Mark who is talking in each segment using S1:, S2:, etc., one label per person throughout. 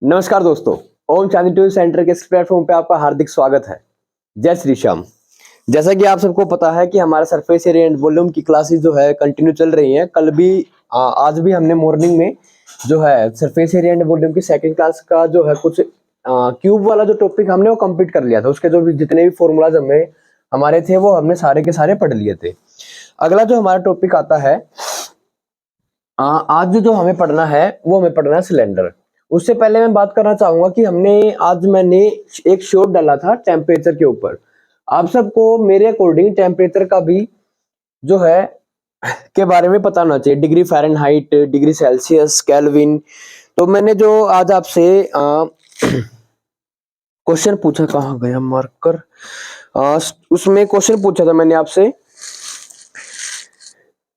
S1: नमस्कार दोस्तों, Om Shanti tube centre के इस प्लेटफॉर्म पे आपका हार्दिक स्वागत है। जय श्री श्याम। जैसा कि आप सबको पता है कि हमारा सरफेस एरिया एंड वॉल्यूम की क्लासेस जो है कंटिन्यू चल रही हैं। कल भी आज भी हमने मॉर्निंग में जो है सरफेस एरिया एंड वॉल्यूम की सेकंड क्लास का जो है कुछ क्यूब वाला जो टॉपिक हमने वो कंप्लीट कर लिया था। उसके जो भी जितने भी फॉर्मूलाज हमें हमारे थे वो हमने सारे के सारे पढ़ लिए थे। अगला जो हमारा टॉपिक आता है आज जो हमें पढ़ना है वो हमें पढ़ना है सिलेंडर। उससे पहले मैं बात करना चाहूंगा कि मैंने एक शॉट डाला था टेम्परेचर के ऊपर। आप सबको मेरे अकॉर्डिंग टेम्परेचर का भी जो है के बारे में पता होना चाहिए, degree Fahrenheit, degree Celsius, kelvin. तो मैंने जो आज आपसे क्वेश्चन पूछा, कहाँ गया मार्कर, उसमें क्वेश्चन पूछा था मैंने आपसे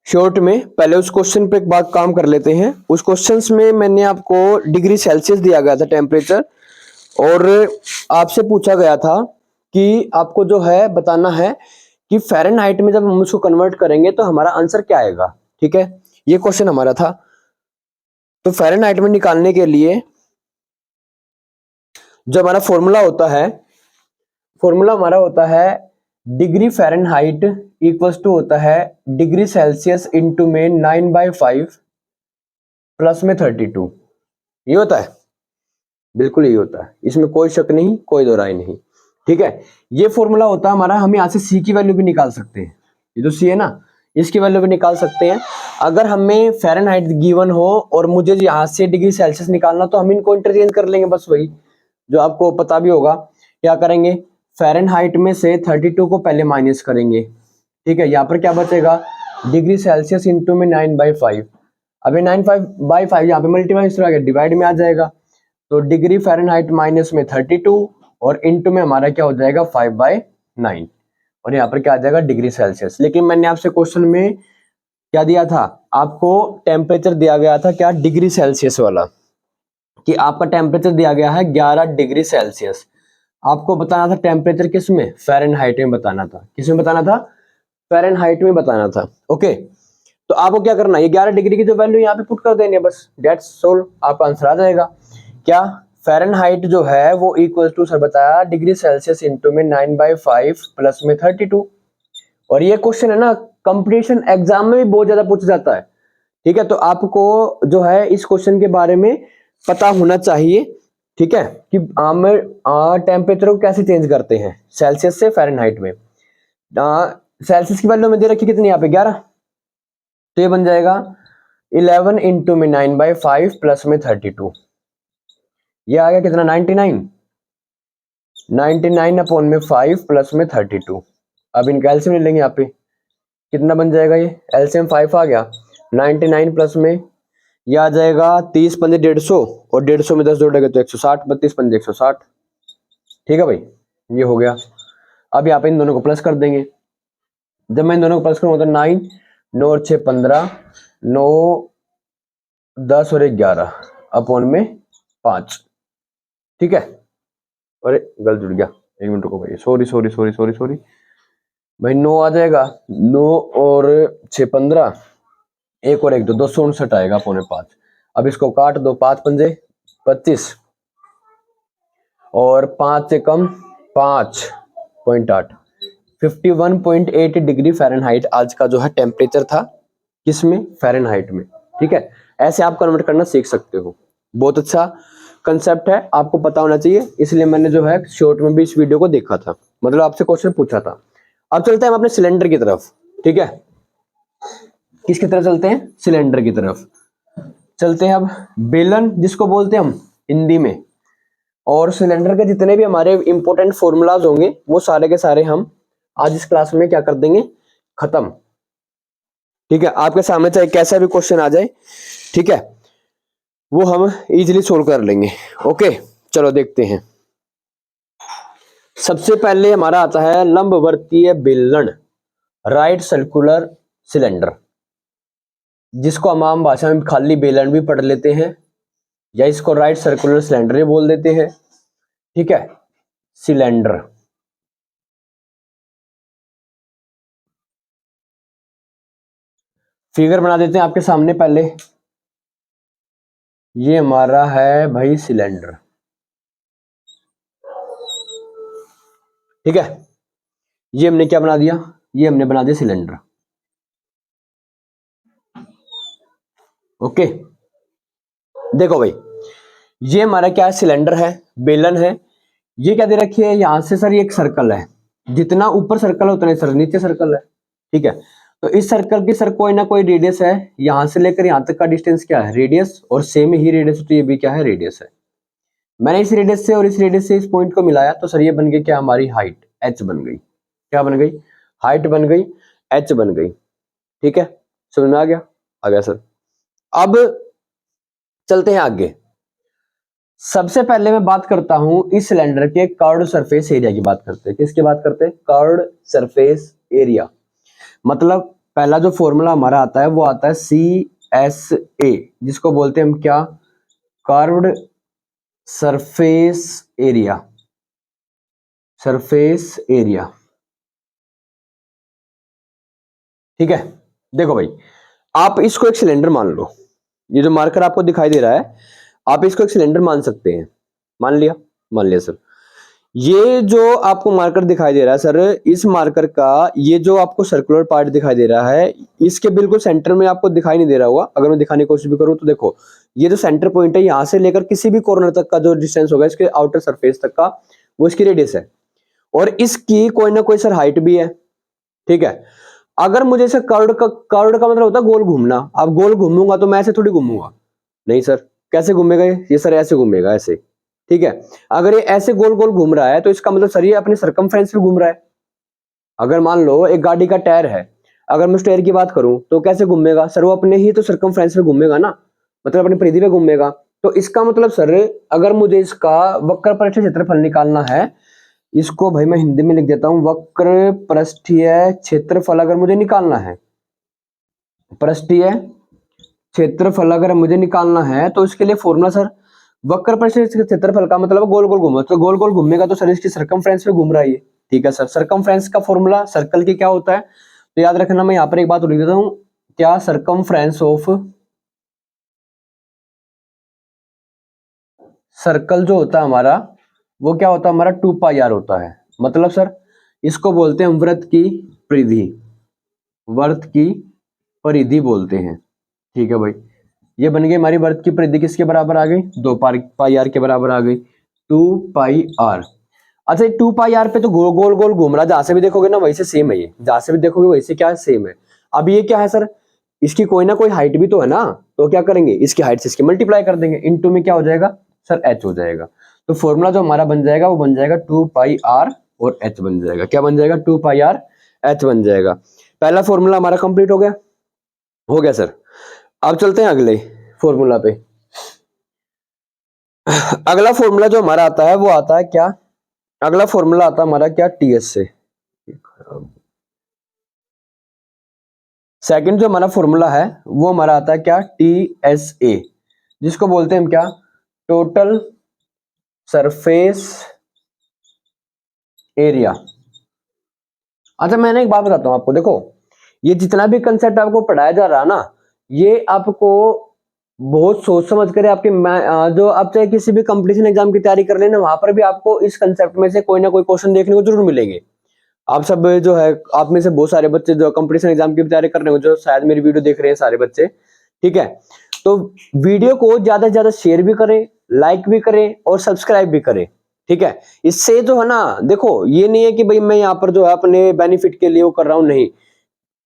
S1: शॉर्ट में। पहले उस क्वेश्चन पे एक बार काम कर लेते हैं। उस क्वेश्चंस में मैंने आपको डिग्री सेल्सियस दिया गया था टेम्परेचर, और आपसे पूछा गया था कि आपको जो है बताना है कि फ़ारेनहाइट में जब हम उसको कन्वर्ट करेंगे तो हमारा आंसर क्या आएगा। ठीक है, ये क्वेश्चन हमारा था। तो फ़ारेनहाइट में निकालने के लिए जो हमारा फॉर्मूला हमारा होता है डिग्री फ़ारेनहाइट इक्वल्स टू होता है डिग्री सेल्सियस इंटू में 9/5 प्लस में 32। ये होता है, बिल्कुल यही होता है, इसमें कोई शक नहीं, कोई दो राय नहीं। ठीक है, ये फॉर्मूला होता है हमारा। हम यहाँ से सी की वैल्यू भी निकाल सकते हैं। ये जो सी है ना, इसकी वैल्यू भी निकाल सकते हैं। अगर हमें फ़ारेनहाइट गिवन हो और मुझे यहाँ से डिग्री सेल्सियस निकालना, तो हम इनको इंटरचेंज कर लेंगे। बस वही जो आपको पता भी होगा। क्या करेंगे, फ़ारेनहाइट में से 32 को पहले माइनस करेंगे। ठीक है, यहाँ पर क्या बचेगा, डिग्री सेल्सियस इंटू में 9/5। अभी 9/5 यहाँ पे मल्टीप्लाई इस तरह डिवाइड में आ जाएगा। तो डिग्री फ़ारेनहाइट माइनस में 32 और इंटू में हमारा क्या हो जाएगा 5/9, और यहाँ पर क्या आ जाएगा डिग्री सेल्सियस। लेकिन मैंने आपसे क्वेश्चन में क्या दिया था, आपको टेम्परेचर दिया गया था क्या, डिग्री सेल्सियस वाला, कि आपका टेम्परेचर दिया गया है 11 डिग्री सेल्सियस। आपको बताना था टेम्परेचर किस में, फ़ारेनहाइट में बताना था। किस में बताना था, फ़ारेनहाइट में बताना था। ओके, तो आपको क्या करना है, ये 11 डिग्री की जो वैल्यू यहाँ पे पुट कर देनी है, बस डेट्स सोल्व, आपका आंसर आ जाएगा। क्या, फ़ारेनहाइट जो है वो इक्वल टू सर बताया डिग्री सेल्सियस इंटू में 9/5 प्लस में 32। और ये क्वेश्चन है ना, कंपटीशन एग्जाम में भी बहुत ज्यादा पूछा जाता है। ठीक है, तो आपको जो है इस क्वेश्चन के बारे में पता होना चाहिए। ठीक है, कि हम टेम्परेचर को कैसे चेंज करते हैं सेल्सियस से फ़ारेनहाइट में। सेल्सियस की वैल्यू में दे रखी कितनी, यहाँ पे 11, तो ये बन जाएगा 11 इंटू में 9/5 प्लस में 32। ये आ गया कितना, 99 अपॉन में 5 प्लस में 32। अब इनका एलसीएम ले लेंगे। यहाँ पे कितना बन जाएगा, ये एलसीएम 5 आ गया। 99 प्लस में ये आ जाएगा 30 पंजे 150, और 150 में 10 जोड़ेगा तो 160, 32 पंजे 160। ठीक है भाई, ये हो गया। अब यहाँ पे इन दोनों को प्लस कर देंगे। जब मैं इन दोनों को प्लस करूंगा तो 9, 9 और 6 15, 9 10 और 11 अपॉन में 5। ठीक है, अरे गलत जुड़ गया, एक मिनट रुको भाई, sorry sorry sorry sorry sorry भाई। 9 आ जाएगा, 9 और 6 15, एक और एक 2, 259 आएगा पौने 5। अब इसको काट दो, 5 पंजे 25, और 5 से कम 5.8, 51.8 डिग्री फ़ारेनहाइट आज का जो है टेम्परेचर था। किसमें, फ़ारेनहाइट में। ठीक है, ऐसे आप कन्वर्ट करना सीख सकते हो। बहुत अच्छा कंसेप्ट है, आपको पता होना चाहिए, इसलिए मैंने जो है शॉर्ट में भी इस वीडियो को देखा था, मतलब आपसे क्वेश्चन पूछा था। अब चलते हैं हम अपने सिलेंडर की तरफ। ठीक है, किसकी तरफ चलते हैं, सिलेंडर की तरफ चलते हैं। अब बेलन जिसको बोलते हैं हम हिंदी में, और सिलेंडर के जितने भी हमारे इंपॉर्टेंट फॉर्मूलाज होंगे वो सारे के सारे हम आज इस क्लास में क्या कर देंगे, खत्म। ठीक है, आपके सामने चाहे कैसा भी क्वेश्चन आ जाए, ठीक है, वो हम इजीली सोल्व कर लेंगे। ओके, चलो देखते हैं। सबसे पहले हमारा आता है लंबवर्तीय बेलन, राइट सर्कुलर सिलेंडर, जिसको हम आम भाषा में खाली बेलन भी पढ़ लेते हैं, या इसको राइट सर्कुलर सिलेंडर भी बोल देते हैं। ठीक है, सिलेंडर। फिगर बना देते हैं आपके सामने पहले। ये हमारा है भाई सिलेंडर, ठीक है। ये हमने क्या बना दिया, ये हमने बना दिया सिलेंडर। ओके, देखो भाई, ये हमारा क्या है, सिलेंडर है, बेलन है। ये क्या दे रखी है, यहां से सर ये एक सर्कल है, जितना ऊपर सर्कल है उतना ही सर नीचे सर्कल है, ठीक है। तो इस सर्कल की सर कोई ना कोई रेडियस है, यहां से लेकर यहां तक का डिस्टेंस क्या है, रेडियस, और सेम ही रेडियस तो ये भी क्या है, रेडियस है। मैंने इस रेडियस से और इस रेडियस से इस पॉइंट को मिलाया तो सर ये बन गई क्या, हमारी हाइट h बन गई। क्या बन गई, हाइट बन गई, h बन गई, ठीक है। समझ में आ गया सर। अब चलते हैं आगे। सबसे पहले मैं बात करता हूं इस सिलेंडर के कर्व्ड सरफेस एरिया की बात करते हैं। किसकी बात करते हैं, कर्व्ड सरफेस एरिया। मतलब पहला जो फॉर्मूला हमारा आता है वो आता है CSA, जिसको बोलते हैं हम क्या, curved surface area, surface area, ठीक है। देखो भाई, आप इसको एक सिलेंडर मान लो, ये जो मार्कर आपको दिखाई दे रहा है, आप इसको एक सिलेंडर मान सकते हैं। मान लिया, मान लिया सर। ये जो आपको मार्कर दिखाई दे रहा है सर, इस मार्कर का ये जो आपको सर्कुलर पार्ट दिखाई दे रहा है, इसके बिल्कुल सेंटर में आपको दिखाई नहीं दे रहा होगा। अगर मैं दिखाने की कोशिश भी करूं तो देखो, ये जो सेंटर पॉइंट है, यहां से लेकर किसी भी कॉर्नर तक का जो डिस्टेंस होगा इसके आउटर सरफेस तक का, वो इसकी रेडियस है, और इसकी कोई ना कोई सर हाइट भी है, ठीक है। अगर मुझे इसे कर्व्ड का मतलब होता है गोल घूमना। अब गोल घूमूंगा तो मैं ऐसे थोड़ी घूमूंगा, नहीं सर। कैसे घूमेगा ये सर, ऐसे घूमेगा, ऐसे, ठीक है। अगर ये ऐसे गोल गोल घूम रहा है तो इसका मतलब सर ये अपने सरकमफ्रेंस पे घूम रहा है। अगर मान लो एक गाड़ी का टायर है, अगर मैं उस टायर की बात करूं तो कैसे घूमेगा सर, वो अपने ही तो सरकमफ्रेंस पे घूमेगा ना, मतलब अपनी परिधि पे घूमेगा। तो इसका मतलब सर, अगर मुझे इसका वक्र पृष्ठीय क्षेत्रफल निकालना है, इसको भाई मैं हिंदी में लिख देता हूं, वक्र पृष्ठीय क्षेत्रफल अगर मुझे निकालना है, पृष्ठीय क्षेत्रफल अगर मुझे निकालना है तो इसके लिए फॉर्मूला सर, वक्र पृष्ठीय क्षेत्रफल का मतलब गोल गोल घूमे, तो गोल गोल घूमेगा तो सर इसकी सरकमफ्रेंस पे घूम रहा है ये, ठीक है सर। सरकमफ्रेंस का फॉर्मूला सर्कल की क्या होता है, तो याद रखना, मैं यहाँ पर एक बात लिख देता हूँ, क्या, सरकमफ्रेंस ऑफ सर्कल जो होता है हमारा, वो क्या होता है हमारा, 2πr होता है। मतलब सर इसको बोलते हैं वृत्त की परिधि, वर्त की परिधि बोलते हैं, ठीक है भाई। ये बन गई हमारी वर्त की परिधि, किसके बराबर आ गई, 2πr के बराबर आ गई, 2πr। अच्छा, 2πr पे तो गोल गोल गोल घूम रहा, जहां से भी देखोगे ना वही से सेम है, ये जहां से भी देखोगे वही से क्या है, सेम है। अब ये क्या है सर, इसकी कोई ना कोई हाइट भी तो है ना, तो क्या करेंगे, इसकी हाइट से इसकी मल्टीप्लाई कर देंगे, इनटू में क्या हो जाएगा सर, h हो जाएगा। तो फॉर्मूला जो हमारा बन जाएगा वो बन जाएगा 2πr और h बन जाएगा। क्या बन जाएगा, 2πr h बन जाएगा। पहला फॉर्मूला हमारा कंप्लीट हो गया सर। अब चलते हैं अगले फॉर्मूला पे। अगला फॉर्मूला जो हमारा आता है वो आता है क्या, अगला फॉर्मूला आता है हमारा क्या, टीएस से। सेकंड जो हमारा फॉर्मूला है वो हमारा आता है क्या, TSA, जिसको बोलते हैं हम क्या, टोटल सरफेस एरिया। अच्छा, मैंने एक बात बताता हूं आपको, देखो ये जितना भी कंसेप्ट आपको पढ़ाया जा रहा है ना, ये आपको बहुत सोच समझ कर आपके जो आप चाहे किसी भी कंपटीशन एग्जाम की तैयारी कर लेना, वहां पर भी आपको इस कंसेप्ट में से कोई ना कोई क्वेश्चन देखने को जरूर मिलेंगे। आप सब जो है, आप में से बहुत सारे बच्चे जो कंपटीशन एग्जाम की तैयारी कर रहे हो, जो शायद मेरी वीडियो देख रहे हैं सारे बच्चे, ठीक है। तो वीडियो को ज्यादा से ज्यादा शेयर भी करें, लाइक भी करें और सब्सक्राइब भी करें, ठीक है। इससे जो है ना, देखो ये नहीं है कि भाई मैं यहाँ पर जो है अपने बेनिफिट के लिए वो कर रहा हूँ, नहीं।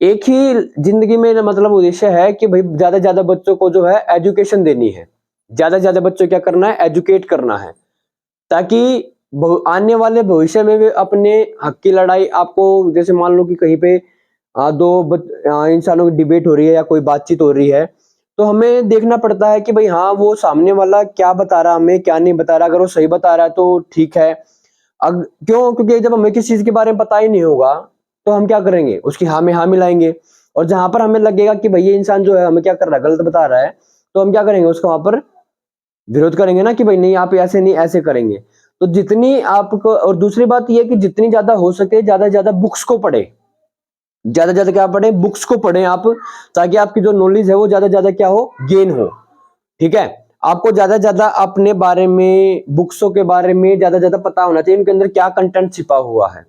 S1: एक ही जिंदगी में मतलब उद्देश्य है कि भाई ज्यादा से ज्यादा बच्चों को जो है एजुकेशन देनी है, ज्यादा से ज्यादा बच्चों क्या करना है, एजुकेट करना है, ताकि आने वाले भविष्य में भी अपने हक की लड़ाई आपको, जैसे मान लो कि कहीं पे दो इंसानों की डिबेट हो रही है या कोई बातचीत हो रही है, तो हमें देखना पड़ता है कि भाई हाँ, वो सामने वाला क्या बता रहा, हमें क्या नहीं बता रहा। अगर वो सही बता रहा है तो ठीक है, क्यों, क्योंकि जब हमें किसी चीज के बारे में पता ही नहीं होगा तो हम क्या करेंगे, उसकी हाँ में हाँ मिलाएंगे। और जहां पर हमें लगेगा कि भाई ये इंसान जो है हमें क्या कर रहा है, गलत बता रहा है, तो हम क्या करेंगे, उसका वहां पर विरोध करेंगे ना, कि भाई नहीं आप ऐसे नहीं, ऐसे करेंगे। तो जितनी आपको, और दूसरी बात यह है कि जितनी ज्यादा हो सके ज्यादा से ज्यादा बुक्स को पढ़े, ज्यादा से ज्यादा क्या पढ़े, बुक्स को पढ़ें आप, ताकि आपकी जो नॉलेज है वो ज्यादा से ज्यादा क्या हो, गेन हो, ठीक है। आपको ज्यादा ज्यादा अपने बारे में, बुक्सों के बारे में ज्यादा ज्यादा पता होना चाहिए, इनके अंदर क्या कंटेंट छिपा हुआ है।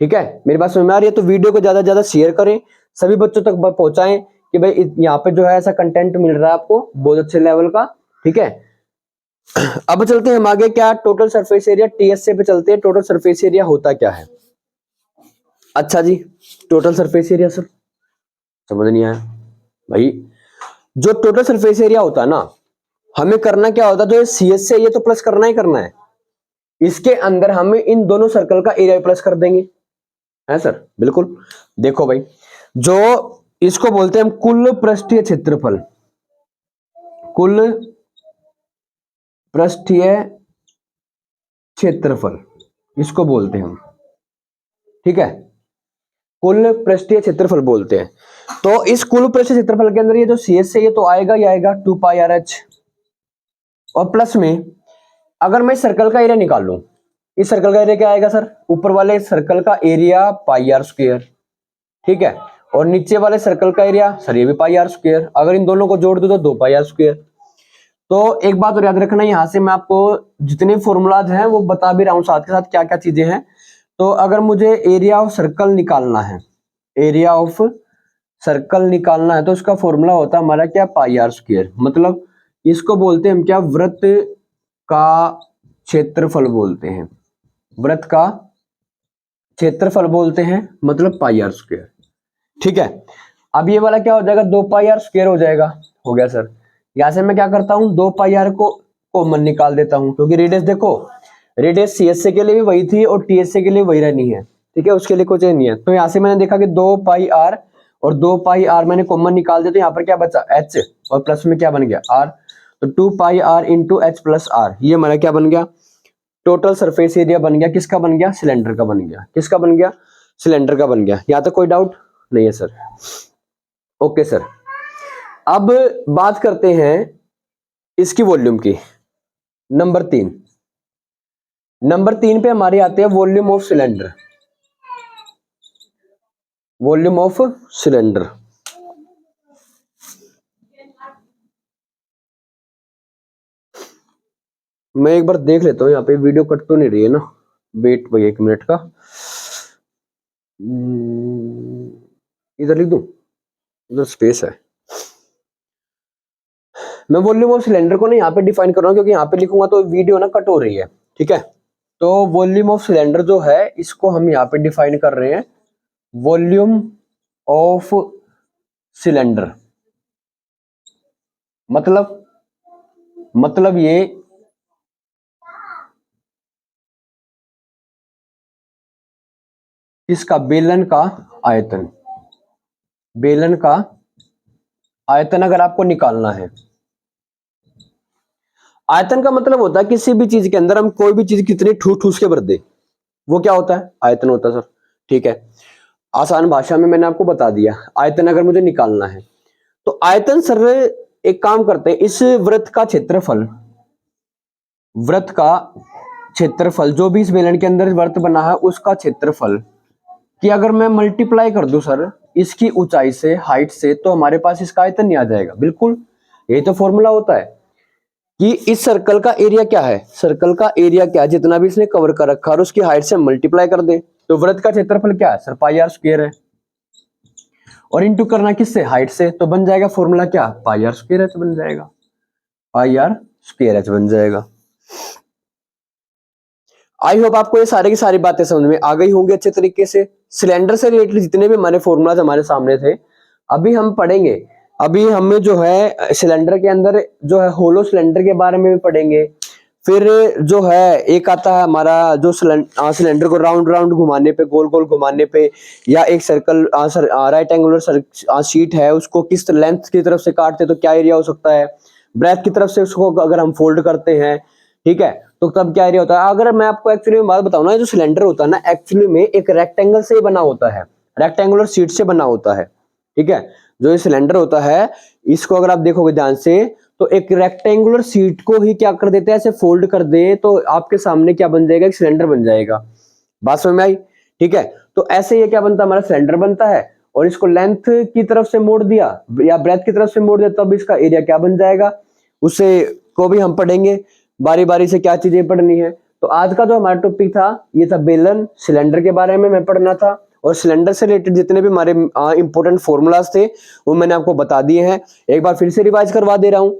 S1: ठीक है, मेरी बात समझ में आ रही है? तो वीडियो को ज्यादा ज्यादा शेयर करें, सभी बच्चों तक पहुंचाएं कि भाई यहाँ पे जो है ऐसा कंटेंट मिल रहा है आपको बहुत अच्छे लेवल का। ठीक है, अब चलते हैं हम आगे। क्या टोटल सरफेस एरिया, टीएसए पे चलते हैं। टोटल सरफेस एरिया होता क्या है? अच्छा जी, टोटल सरफेस एरिया सर समझ नहीं आया भाई। जो टोटल सरफेस एरिया होता है ना, हमें करना क्या होता है, जो सी एस से ये तो प्लस करना ही करना है, इसके अंदर हमें इन दोनों सर्कल का एरिया प्लस कर देंगे, है सर? बिल्कुल। देखो भाई, जो इसको बोलते हैं हम कुल पृष्ठीय क्षेत्रफल, कुल पृष्ठीय क्षेत्रफल इसको बोलते हैं हम। ठीक है, कुल पृष्ठीय क्षेत्रफल बोलते हैं। तो इस कुल पृष्ठीय क्षेत्रफल के अंदर ये जो सी एस है ये तो आएगा ही आएगा 2 पाई आर एच, और प्लस में अगर मैं सर्कल का एरिया निकाल लूं, इस सर्कल का एरिया क्या आएगा सर? ऊपर वाले सर्कल का एरिया पाई आर स्क्वायर। ठीक है, और नीचे वाले सर्कल का एरिया सर ये भी पाई आर स्क्वायर। अगर इन दोनों को जोड़ दूं तो 2 पाई आर स्क्वायर। तो एक बात और याद रखना, यहां से मैं आपको जितने फॉर्मूलाज हैं वो बता भी रहा हूं साथ के साथ क्या क्या चीजें हैं। तो अगर मुझे एरिया ऑफ सर्कल निकालना है, एरिया ऑफ सर्कल निकालना है, तो इसका फॉर्मूला होता है हमारा क्या? पाई आर स्क्वायर। मतलब इसको बोलते हैं हम क्या? वृत्त का क्षेत्रफल बोलते हैं, वृत्त का क्षेत्रफल बोलते हैं, मतलब पाई आर स्क्वायर। ठीक है, अब ये वाला क्या हो जाएगा? 2 पाई आर स्क्वायर हो जाएगा। हो गया सर। यहां से मैं क्या करता हूं, 2 पाई आर को कॉमन निकाल देता हूं, क्योंकि रेडियस देखो, रेडियस सीएसए के लिए भी वही थी और टीएसए के लिए वही रहनी है। ठीक है, उसके लिए कुछ नहीं है। तो यहां से मैंने देखा कि 2 पाई आर और 2 पाई आर मैंने कॉमन निकाल दिया, तो यहाँ पर क्या बचा? एच, और प्लस में क्या बन गया? आर। तो 2 pi r into h plus r, ये हमारा क्या बन गया? टोटल सरफेस एरिया बन गया। किसका बन गया? सिलेंडर का बन गया। किसका बन गया? सिलेंडर का बन गया। यहां तक कोई डाउट नहीं है सर? Okay sir. अब बात करते हैं इसकी वॉल्यूम की। नंबर 3, नंबर 3 पे हमारे आते हैं volume of cylinder, volume of cylinder. मैं एक बार देख लेता हूं, यहाँ पे वीडियो कट तो नहीं रही है ना? वेट भाई 1 मिनट का, इधर लिख दूं, इधर स्पेस है। मैं वॉल्यूम ऑफ सिलेंडर को ना यहाँ पे डिफाइन कर रहा हूँ, क्योंकि यहाँ पे लिखूंगा तो वीडियो ना कट हो रही है। ठीक है, तो वॉल्यूम ऑफ सिलेंडर जो है इसको हम यहाँ पे डिफाइन कर रहे हैं, वॉल्यूम ऑफ सिलेंडर। मतलब ये इसका बेलन का आयतन, बेलन का आयतन अगर आपको निकालना है, आयतन का मतलब होता है किसी भी चीज के अंदर हम कोई भी चीज कितनी ठूस ठूस के भर दे, वो क्या होता है? आयतन होता है सर। ठीक है, आसान भाषा में मैंने आपको बता दिया, आयतन अगर मुझे निकालना है तो आयतन सर, एक काम करते हैं, इस वृत्त का क्षेत्रफल, वृत्त का क्षेत्रफल जो भी इस बेलन के अंदर वृत्त बना है उसका क्षेत्रफल कि अगर मैं मल्टीप्लाई कर दूं सर इसकी ऊंचाई से, हाइट से, तो हमारे पास इसका आयतन नहीं आ जाएगा। बिल्कुल, यही तो फॉर्मूला होता है कि इस सर्कल का एरिया क्या है, सर्कल का एरिया क्या है, जितना भी इसने कवर कर रखा है और उसकी हाइट से मल्टीप्लाई कर दे, तो वृत्त का क्षेत्रफल क्या है सर? पाई आर स्क्वायर है, और इंटू करना किससे? हाइट से, तो बन जाएगा फॉर्मूला क्या? पाई आर स्क्वायर एच बन जाएगा, पाई आर स्क्वायर एच बन जाएगा। आई होप आपको ये सारी की सारी बातें समझ में आ गई होंगी अच्छे तरीके से। सिलेंडर से रिलेटेड जितने भी हमारे फॉर्मूलाज हमारे सामने थे अभी हम पढ़ेंगे। अभी हमें जो है सिलेंडर के अंदर जो है होलो सिलेंडर के बारे में भी पढ़ेंगे। फिर जो है एक आता है हमारा जो सिलेंडर को राउंड राउंड घुमाने पे, गोल गोल घुमाने पे, या एक सर्कल राइट एंगुलर शीट है उसको किस लेंथ की तरफ से काटते तो क्या एरिया हो सकता है, ब्रेथ की तरफ से उसको अगर हम फोल्ड करते हैं, ठीक है, तो तब क्या एरिया होता है। अगर मैं आपको एक्चुअली में बात बताऊं ना, जो सिलेंडर होता है ना एक्चुअली में एक रेक्टेंगल से बना होता है, रेक्टेंगुलर शीट से बना होता है। ठीक है, जो ये सिलेंडर होता है इसको अगर आप देखोगे ध्यान से तो एक रेक्टेंगुलर शीट को ही क्या कर देते हैं, ऐसे फोल्ड कर दे तो आपके सामने क्या बन जाएगा? एक सिलेंडर बन जाएगा। बात समझ में आई? ठीक है, तो ऐसे ये क्या बनता है? हमारा सिलेंडर बनता है, और इसको लेंथ की तरफ से मोड़ दिया या ब्रेथ की तरफ से मोड़ दिया तब इसका एरिया क्या बन जाएगा? उसे को भी हम पढ़ेंगे बारी बारी से क्या चीजें पढ़नी है। तो आज का जो हमारा टॉपिक था ये था बेलन, सिलेंडर के बारे में मैं पढ़ना था, और सिलेंडर से रिलेटेड जितने भी हमारे इंपॉर्टेंट फॉर्मूलाज थे वो मैंने आपको बता दिए हैं। एक बार फिर से रिवाइज करवा दे रहा हूं।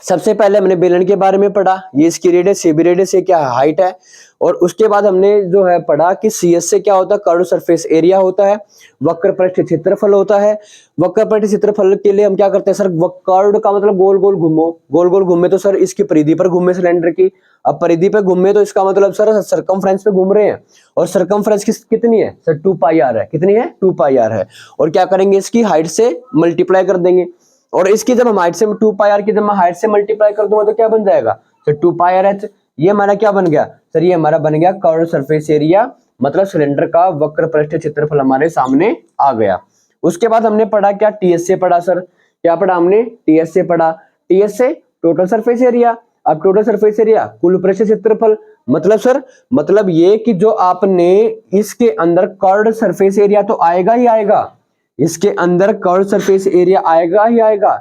S1: सबसे पहले हमने बेलन के बारे में पढ़ा, ये इसकी रेडियस, ये भी रेडियस, ये क्या है, हाइट है। और उसके बाद हमने जो है पढ़ा कि सीएस से क्या होता है, कर्व सरफेस एरिया होता है, वक्र पृष्ठ क्षेत्रफल होता है। वक्र पृष्ठ क्षेत्रफल के लिए हम क्या करते हैं सर, कर्व का मतलब गोल गोल घूमो, गोल गोल घूमे तो सर इसकी परिधि पर घूमे सिलेंडर की। अब परिधि पे घूमे तो इसका मतलब सर सरकमफ्रेंस पे घूम रहे हैं, और सरकमफ्रेंस कितनी है सर, 2 पाई आर है। कितनी है, 2 पाई आर है। और क्या करेंगे, इसकी हाइट से मल्टीप्लाई कर देंगे, और इसकी जब हम हाइट से 2 पाई आर की जब मैं हाइट से मल्टीप्लाई कर दूंगा तो क्या बन जाएगा सर, 2 पाई आर एच। ये हमारा क्या बन गया सर, ये हमारा बन गया कर्व सरफेस एरिया, मतलब सिलेंडर का वक्र पृष्ठ क्षेत्रफल हमारे सामने आ गया। उसके बाद हमने पढ़ा क्या, टीएस से पढ़ा सर, क्या पढ़ा हमने, टीएस से पढ़ा। टीएस से टोटल सरफेस एरिया। अब टोटल सरफेस एरिया कुल पृष्ठ क्षेत्रफल, मतलब सर मतलब ये कि जो आपने इसके अंदर कर्व्ड सरफेस एरिया तो आएगा ही आएगा, इसके अंदर कर्व सरफेस एरिया आएगा ही आएगा,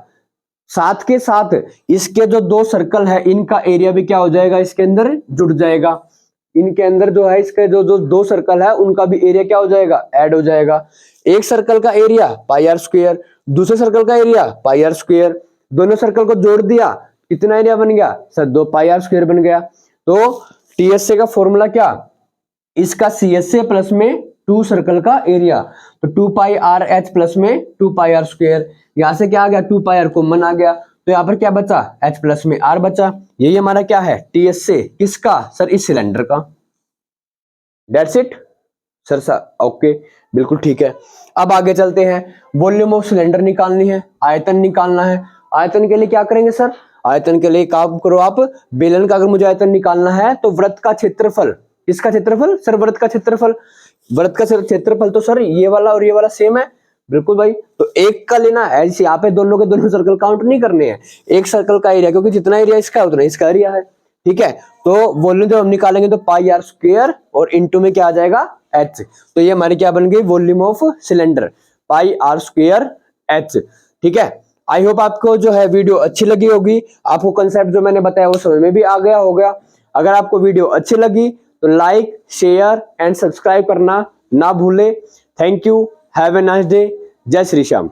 S1: साथ के साथ इसके जो 2 सर्कल है इनका एरिया भी क्या हो जाएगा, इसके अंदर जुड़ जाएगा। इनके अंदर जो है इसके जो 2 सर्कल है उनका भी एरिया क्या हो जाएगा, ऐड हो जाएगा। एक सर्कल का एरिया पाई आर स्क्वायर, दूसरे सर्कल का एरिया पाई आर स्क्वायर, दोनों सर्कल को जोड़ दिया, कितना एरिया बन गया सर, 2 पाई आर स्क्वायर बन गया। तो टीएसए का फॉर्मूला क्या, इसका सीएसए प्लस में 2 सर्कल का एरिया, तो 2 पाई आर एच प्लस में 2 पाई आर स्क्वायर। यहां से क्या आ गया, 2 पाई आर कॉमन आ गया, तो यहाँ पर क्या बचा, एच प्लस में आर बचा। यही हमारा क्या है, टीएसए किसका सर, इस सिलेंडर का। दैट्स इट सर ओके, बिल्कुल ठीक है। अब आगे चलते हैं, वॉल्यूम ऑफ सिलेंडर निकालनी है, आयतन निकालना है। आयतन के लिए क्या करेंगे सर, आयतन के लिए काम करो आप, बेलन का अगर मुझे आयतन निकालना है तो वृत्त का क्षेत्रफल, किसका क्षेत्रफल सर, वृत्त का क्षेत्रफल। वृत्त का क्षेत्रफल तो सर ये वाला और ये वाला सेम है, बिल्कुल भाई। तो एक का लेना है, ऐसे यहाँ पे दोनों के दोनों सर्कल काउंट नहीं करने हैं, एक सर्कल का एरिया, क्योंकि जितना एरिया इसका है उतना इसका एरिया है, ठीक है। तो वॉल्यूम जब हम निकालेंगे तो पाई आर स्क्वायर और इनटू में क्या आ जाएगा, एच। तो ये हमारी क्या बन गई, volume of cylinder, pi r square h, ठीक है। आई होप आपको जो है वीडियो अच्छी लगी होगी, आपको कंसेप्ट जो मैंने बताया वो समझ में भी आ गया होगा। अगर आपको वीडियो अच्छी लगी तो लाइक, शेयर एंड सब्सक्राइब करना ना भूले। Thank you, have a nice day, जय श्री श्याम।